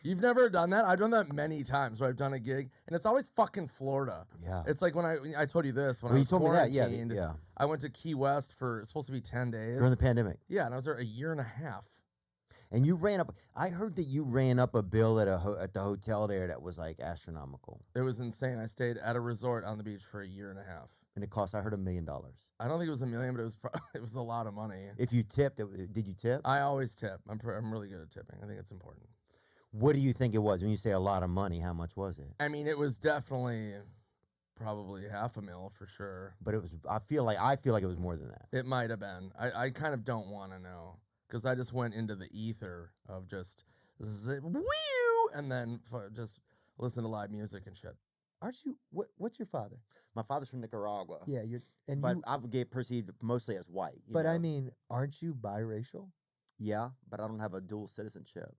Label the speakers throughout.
Speaker 1: You've never done that? I've done that many times where I've done a gig, and it's always fucking Florida.
Speaker 2: Yeah.
Speaker 1: It's like when I told you this, when I was
Speaker 2: told me that.
Speaker 1: quarantined,
Speaker 2: Yeah.
Speaker 1: I went to Key West for, it's supposed to be 10 days.
Speaker 2: During the pandemic.
Speaker 1: Yeah, and I was there a year and a half.
Speaker 2: And you ran up, I heard that you ran up a bill at the hotel there that was like astronomical.
Speaker 1: It was insane. I stayed at a resort on the beach for a year and a half.
Speaker 2: And it cost, I heard, $1 million.
Speaker 1: I don't think it was $1 million, but it was a lot of money.
Speaker 2: If you tipped, did you tip?
Speaker 1: I always tip. I'm really good at tipping. I think it's important.
Speaker 2: What do you think it was? When you say a lot of money, how much was it?
Speaker 1: I mean, it was definitely probably $500,000 for sure.
Speaker 2: But it was, I feel like it was more than that.
Speaker 1: It might have been. I kind of don't want to know. Because I just went into the ether of just woo, and then just listen to live music and shit.
Speaker 3: Aren't you? What's your father?
Speaker 2: My father's from Nicaragua.
Speaker 3: Yeah,
Speaker 2: but I get perceived mostly as white.
Speaker 3: But I mean, aren't you biracial?
Speaker 2: Yeah, but I don't have a dual citizenship.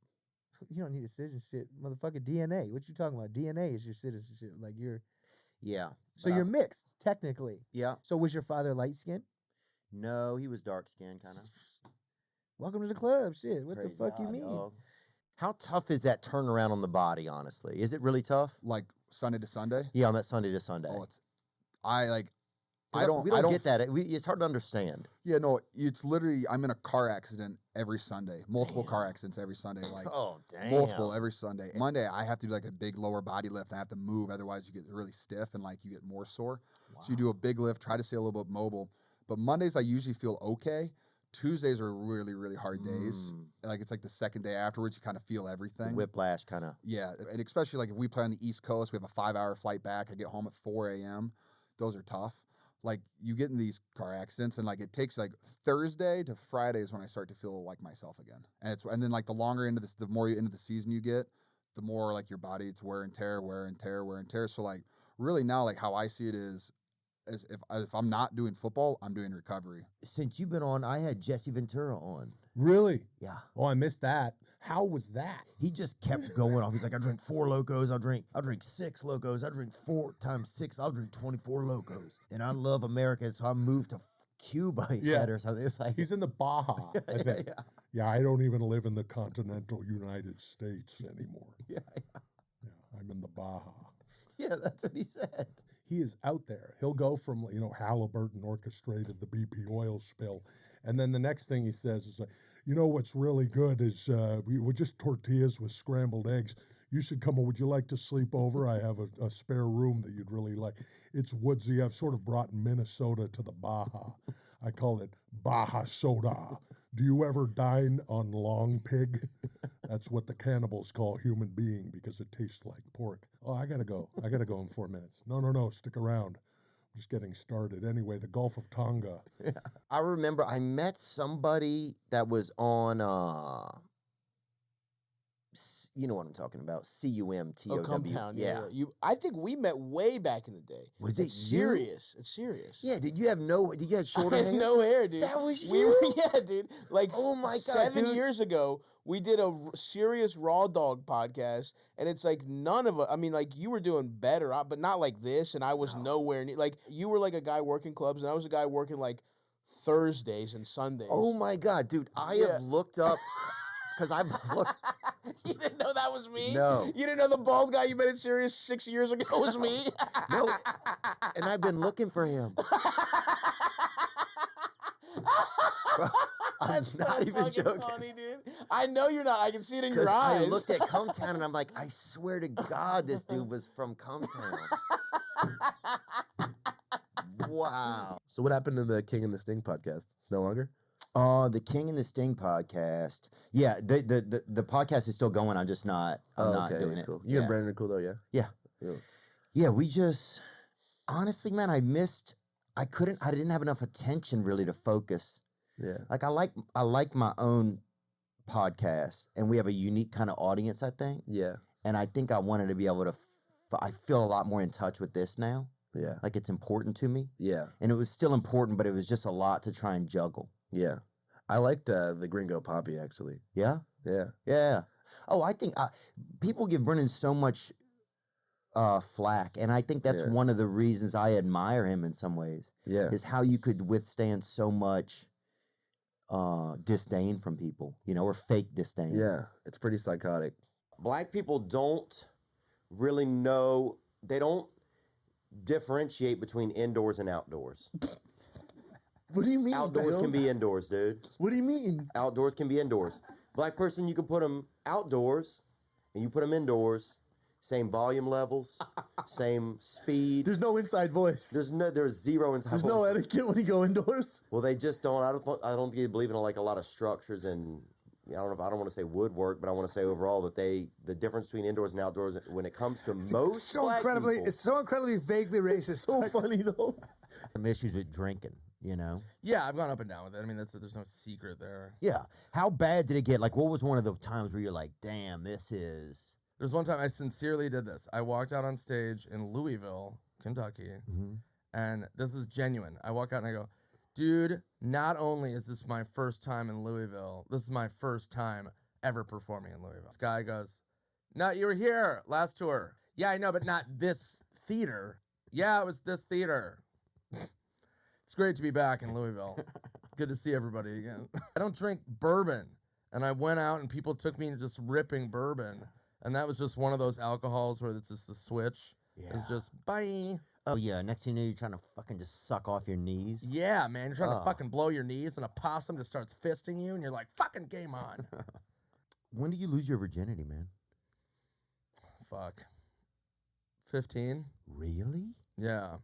Speaker 3: You don't need a citizenship, motherfucker. DNA. What you talking about? DNA is your citizenship. Like you're.
Speaker 2: Yeah.
Speaker 3: So you're mixed technically.
Speaker 2: Yeah.
Speaker 3: So was your father light skinned?
Speaker 2: No, he was dark skinned, kind of.
Speaker 3: Welcome to the club. Shit. What the fuck you mean?
Speaker 2: Dog. How tough is that turnaround on the body, honestly? Is it really tough?
Speaker 4: Like Sunday to Sunday?
Speaker 2: Yeah, on that Sunday to Sunday.
Speaker 4: Oh,
Speaker 2: we don't get that. It's hard to understand.
Speaker 4: Yeah, no, it's literally, I'm in a car accident every Sunday. Multiple car accidents every Sunday. Like,
Speaker 2: oh, damn.
Speaker 4: Multiple every Sunday. Monday, I have to do like a big lower body lift. And I have to move. Otherwise, you get really stiff and like you get more sore. Wow. So you do a big lift, try to stay a little bit mobile. But Mondays, I usually feel okay. Tuesdays are really, really hard days. Like it's like the second day afterwards, you kind of feel everything.
Speaker 2: The whiplash kind of.
Speaker 4: Yeah. And especially like if we play on the East Coast, we have a 5-hour flight back. I get home at 4 a.m. Those are tough. Like you get in these car accidents and like it takes like Thursday to Friday is when I start to feel like myself again. And then like the longer into this, the more into the season you get, the more like your body, it's wear and tear. So like really now, like how I see it is if I'm not doing football, I'm doing recovery.
Speaker 2: Since you've been on, I had Jesse Ventura on.
Speaker 5: Really?
Speaker 2: Yeah.
Speaker 5: Oh, I missed that. How was that?
Speaker 2: He just kept going off. He's like, I drink 4 Locos. I'll drink 6 Locos. I drink 4 times 6. I'll drink 24 Locos. And I love America, so I moved to Cuba, he said, or something. It was like,
Speaker 5: he's in the Baja, I think. Yeah, I don't even live in the continental United States anymore.
Speaker 2: Yeah,
Speaker 5: I'm in the Baja.
Speaker 2: Yeah, that's what he said.
Speaker 5: He is out there. He'll go from, Halliburton orchestrated the BP oil spill. And then the next thing he says is like, what's really good is we just tortillas with scrambled eggs. You should come over. Would you like to sleep over? I have a spare room that you'd really like. It's woodsy. I've sort of brought Minnesota to the Baja. I call it Baja Soda. Do you ever dine on long pig? That's what the cannibals call human being because it tastes like pork. Oh, I gotta go. I gotta go in 4 minutes. No, stick around. I'm just getting started. Anyway, the Gulf of Tonga.
Speaker 2: Yeah. I remember I met somebody that was on, you know what I'm talking about, CUMTOW.
Speaker 6: Comptown.
Speaker 2: Yeah.
Speaker 6: I think we met way back in the day.
Speaker 2: Was it
Speaker 6: serious? It's serious.
Speaker 2: Yeah. Did you have shorter hair?
Speaker 6: No hair, dude.
Speaker 2: That was you?
Speaker 6: Yeah, dude. Like,
Speaker 2: oh my God,
Speaker 6: 7 years ago, we did a serious Raw Dog podcast, and it's like none of us, I mean, like, you were doing better, but not like this, and I was nowhere near, like, you were like a guy working clubs, and I was a guy working, like, Thursdays and Sundays.
Speaker 2: Oh my God, dude. I have looked up, because I've looked.
Speaker 6: You didn't know that was me?
Speaker 2: No.
Speaker 6: You didn't know the bald guy you met at Sirius 6 years ago was me?
Speaker 2: No. And I've been looking for him. Bro, I'm
Speaker 6: That's
Speaker 2: not
Speaker 6: so
Speaker 2: even
Speaker 6: fucking
Speaker 2: joking.
Speaker 6: funny, dude. I know you're not. I can see it in your
Speaker 2: I
Speaker 6: eyes.
Speaker 2: looked at Comptown and I'm like, I swear to God, this dude was from Comptown. Wow.
Speaker 1: So what happened to the King and the Sting podcast? It's no longer?
Speaker 2: The King and the Sting podcast. Yeah, the podcast is still going. I'm just not. I'm not doing
Speaker 1: cool.
Speaker 2: it.
Speaker 1: You and Brandon are cool though, yeah.
Speaker 2: Yeah. Yeah. We just honestly, man, I didn't have enough attention really to focus.
Speaker 1: Yeah.
Speaker 2: Like I like my own podcast, and we have a unique kind of audience, I think.
Speaker 1: Yeah.
Speaker 2: And I think I wanted to be able to. I feel a lot more in touch with this now.
Speaker 1: Yeah.
Speaker 2: Like it's important to me.
Speaker 1: Yeah.
Speaker 2: And it was still important, but it was just a lot to try and juggle.
Speaker 1: Yeah. I liked the Gringo Poppy, actually.
Speaker 2: Yeah?
Speaker 1: Yeah.
Speaker 2: Yeah. Oh, I think people give Brennan so much flack, and I think that's one of the reasons I admire him in some ways.
Speaker 1: Yeah.
Speaker 2: Is how you could withstand so much disdain from people, or fake disdain.
Speaker 1: Yeah. It's pretty psychotic.
Speaker 7: Black people don't really know. They don't differentiate between indoors and outdoors.
Speaker 2: What do you mean?
Speaker 7: Outdoors
Speaker 2: Bill?
Speaker 7: can be indoors, dude.
Speaker 2: What do you mean?
Speaker 7: Outdoors can be indoors. Black person, you can put them outdoors, and you put them indoors. Same volume levels, same speed.
Speaker 2: There's no inside voice.
Speaker 7: There's zero inside.
Speaker 2: There's no
Speaker 7: voice.
Speaker 2: etiquette when you go indoors.
Speaker 7: Well, they just don't. I don't think they believe in like a lot of structures and. I don't want to say woodwork, but I want to say overall that the difference between indoors and outdoors when it comes to most black people,
Speaker 8: it's so incredibly vaguely racist.
Speaker 2: It's so funny though. Some issues with drinking, you know.
Speaker 1: Yeah, I've gone up and down with it. I mean, there's no secret there.
Speaker 2: Yeah. How bad did it get? Like, what was one of the times where you're like, damn, this is.
Speaker 1: There's one time I sincerely did this. I walked out on stage in Louisville, Kentucky, and this is genuine. I walk out and I go, dude, not only is this my first time in Louisville, this is my first time ever performing in Louisville. This guy goes, no, you were here last tour. Yeah, I know, but not this theater. Yeah, it was this theater. It's great to be back in Louisville. Good to see everybody again. I don't drink bourbon. And I went out and people took me to just ripping bourbon. And that was just one of those alcohols where it's just the switch.
Speaker 2: Yeah.
Speaker 1: It's just, bye.
Speaker 2: Oh yeah. Next thing you know, you're trying to fucking just suck off your knees.
Speaker 1: Yeah, man. You're trying
Speaker 2: Oh.
Speaker 1: to fucking blow your knees and a possum just starts fisting you and you're like, fucking game on.
Speaker 2: When did you lose your virginity, man?
Speaker 1: Fuck. 15?
Speaker 2: Really?
Speaker 1: Yeah.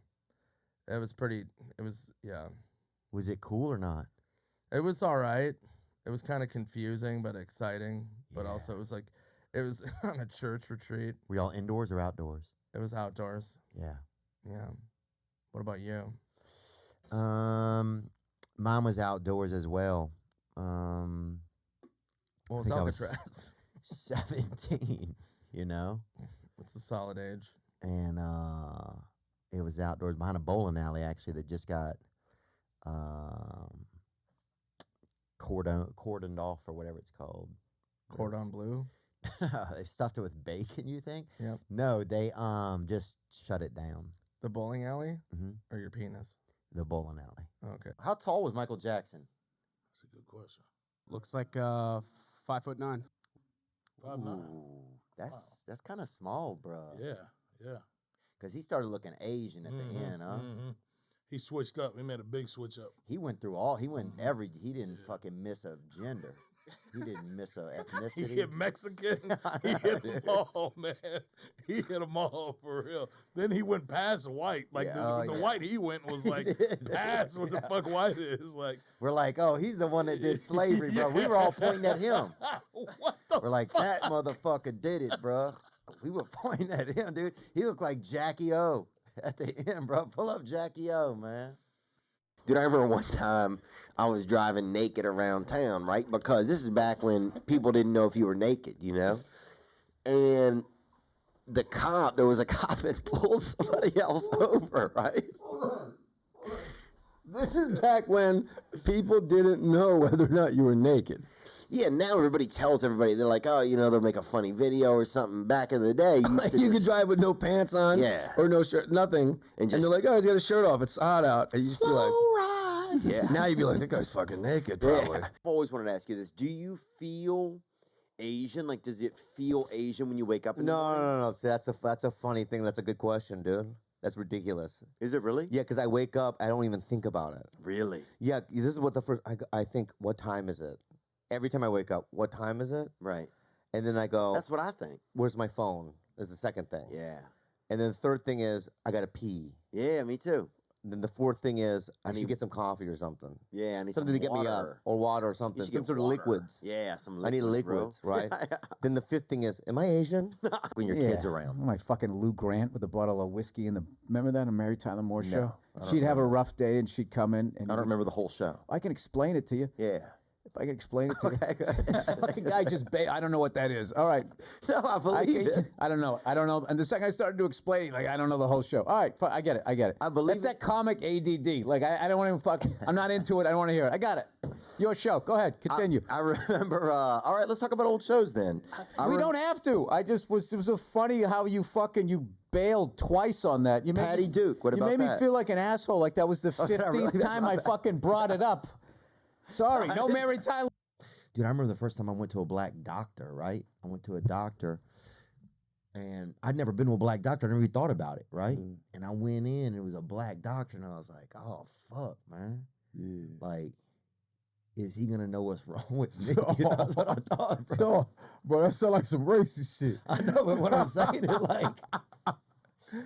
Speaker 1: It was yeah.
Speaker 2: Was it cool or not?
Speaker 1: It was all right. It was kind of confusing, but exciting. But
Speaker 2: Yeah.
Speaker 1: also it was on a church retreat.
Speaker 2: Were y'all indoors or outdoors?
Speaker 1: It was outdoors.
Speaker 2: Yeah.
Speaker 1: Yeah. What about you?
Speaker 2: Mine was outdoors as well.
Speaker 1: What was
Speaker 2: think I was-
Speaker 1: Alcatraz?
Speaker 2: 17, you know?
Speaker 1: It's a solid age.
Speaker 2: And it was outdoors behind a bowling alley actually that just got cordoned off or whatever it's called.
Speaker 1: Cordon bleu.
Speaker 2: They stuffed it with bacon, you think?
Speaker 1: Yep.
Speaker 2: No, they just shut it down.
Speaker 1: The bowling alley
Speaker 2: Mhm.
Speaker 1: or your penis?
Speaker 2: The bowling alley.
Speaker 1: Okay.
Speaker 7: How tall was Michael Jackson?
Speaker 5: That's a good question.
Speaker 8: Looks like 5'9".
Speaker 5: 5'9".
Speaker 7: Ooh, that's kind of small, bro.
Speaker 5: Yeah.
Speaker 2: Because he started looking Asian at the end, huh?
Speaker 5: He switched up. He made a big switch up.
Speaker 2: He went he didn't fucking miss a gender. He didn't miss a
Speaker 5: He
Speaker 2: ethnicity.
Speaker 5: hit Mexican.
Speaker 2: I
Speaker 5: He
Speaker 2: know,
Speaker 5: hit
Speaker 2: dude.
Speaker 5: them all, man. He hit them all for real. Then he went past white. Like
Speaker 2: Yeah,
Speaker 5: the
Speaker 2: yeah.
Speaker 5: white he went was
Speaker 2: He
Speaker 5: like
Speaker 2: did.
Speaker 5: past what the
Speaker 2: Yeah.
Speaker 5: fuck white is. Like
Speaker 2: We're like, oh, he's the one that did slavery, bro. We were all pointing at him.
Speaker 5: What the
Speaker 2: We're like, that motherfucker did it, bro. We were pointing at him, dude. He looked like Jackie O at the end, bro. Pull up Jackie O, man.
Speaker 7: Dude, I remember one time I was driving naked around town, right? Because this is back when people didn't know if you were naked, you know? And there was a cop that pulled somebody else over, right? This is back when people didn't know whether or not you were naked. Yeah, now everybody tells everybody. They're like, oh, you know, they'll make a funny video or something. Back in the day,
Speaker 9: You could drive with no pants on,
Speaker 7: Yeah.
Speaker 9: or no shirt, nothing, and
Speaker 7: just-
Speaker 9: they're like, "Oh, he's got a shirt off. It's hot out." And you just be like,
Speaker 7: ride. Yeah.
Speaker 9: now you'd be like, "That guy's fucking naked, probably."
Speaker 7: Yeah. I've always wanted to ask you this. Do you feel Asian? Like, does it feel Asian when you wake up in the morning?
Speaker 10: No. See, that's a funny thing. That's a good question, dude. That's ridiculous.
Speaker 7: Is it really?
Speaker 10: Yeah, because I wake up, I don't even think about it.
Speaker 7: Really?
Speaker 10: Yeah, this is what the first. I think, what time is it? Every time I wake up, what time is it?
Speaker 7: Right.
Speaker 10: And then I go,
Speaker 7: That's what I think.
Speaker 10: where's my phone? Is the second thing.
Speaker 7: Yeah.
Speaker 10: And then the third thing is, I gotta pee.
Speaker 7: Yeah, me too.
Speaker 10: And then the fourth thing is, I
Speaker 7: need-
Speaker 10: should get some coffee or something.
Speaker 7: Yeah, I need
Speaker 10: Something to get me up,
Speaker 7: water.
Speaker 10: or water or
Speaker 7: You
Speaker 10: something.
Speaker 7: should
Speaker 10: Some
Speaker 7: get
Speaker 10: sort of
Speaker 7: water.
Speaker 10: liquids.
Speaker 7: Yeah, some
Speaker 10: I need
Speaker 7: liquids, bro.
Speaker 10: liquids, right? Then the fifth thing is, am I Asian?
Speaker 7: When your kid's around.
Speaker 8: My fucking Lou Grant with a bottle of whiskey in the. Remember that on Mary Tyler Moore show?
Speaker 10: I don't
Speaker 8: She'd have a
Speaker 10: remember
Speaker 8: rough day and she'd come in and
Speaker 7: I don't remember the whole show.
Speaker 8: I can explain it to you.
Speaker 7: Yeah.
Speaker 8: If I can explain it to you.
Speaker 7: Okay,
Speaker 8: This fucking guy just. I don't know what that is. All right.
Speaker 7: No, I believe it.
Speaker 8: I don't know. And the second I started to explain, like, I don't know the whole show. All right, I get it.
Speaker 7: I believe
Speaker 8: That's that comic ADD. Like, I don't want to even fucking. I'm not into it. I don't want to hear it. I got it. Your show. Go ahead. Continue.
Speaker 7: I remember. All right, let's talk about old shows then.
Speaker 8: We don't have to. It was so funny how you bailed twice on that. You made
Speaker 7: Patty
Speaker 8: me,
Speaker 7: Duke. What
Speaker 8: you
Speaker 7: about
Speaker 8: made me
Speaker 7: that?
Speaker 8: feel like an asshole. Like that was the
Speaker 7: Oh, did I really?
Speaker 8: 15th time I fucking brought it up. Sorry. No Mary Tyler.
Speaker 2: Dude, I remember the first time I went to a black doctor, right? I went to a doctor and I'd never been to a black doctor. I never even thought about it, right? And I went in and it was a black doctor and I was like, oh, fuck, man.
Speaker 8: Yeah.
Speaker 2: Like, is he going to know what's wrong with me? You know, that's what I thought, bro.
Speaker 3: No, bro, that sound like some racist shit.
Speaker 2: I know, but what I'm saying is like,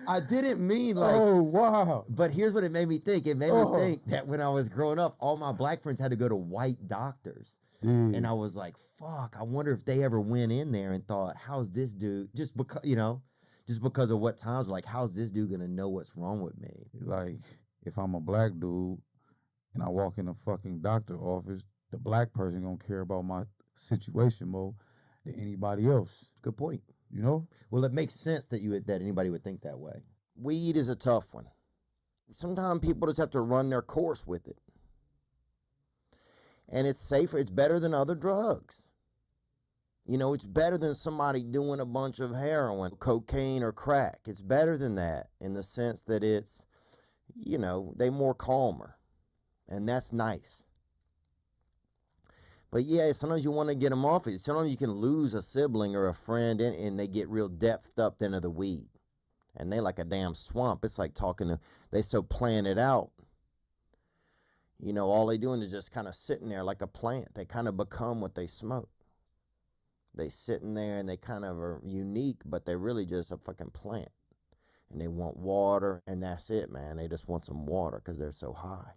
Speaker 2: I didn't mean like,
Speaker 3: Oh, wow.
Speaker 2: but here's what it made me think. It made me think that when I was growing up, all my black friends had to go to white doctors. And I was like, fuck, I wonder if they ever went in there and thought, how's this dude, just because, you know, just because of what times, like, how's this dude going to know what's wrong with me?
Speaker 11: Like, if I'm a black dude and I walk in a fucking doctor office, the black person gonna care about my situation more than anybody else.
Speaker 2: Good point.
Speaker 11: You know?
Speaker 2: Well, it makes sense that that anybody would think that way.
Speaker 7: Weed is a tough one. Sometimes people just have to run their course with it. And it's safer. It's better than other drugs. You know, it's better than somebody doing a bunch of heroin, cocaine, or crack. It's better than that in the sense that it's, you know, they more calmer. And that's nice. But yeah, sometimes you want to get them off it. Sometimes you can lose a sibling or a friend and they get real depthed up into the weed. And they like a damn swamp. It's like talking to, they still playing it out. You know, all they doing is just kind of sitting there like a plant. They kind of become what they smoke. They sitting there and they kind of are unique, but they're really just a fucking plant. And they want water, and that's it, man. They just want some water because they're so high.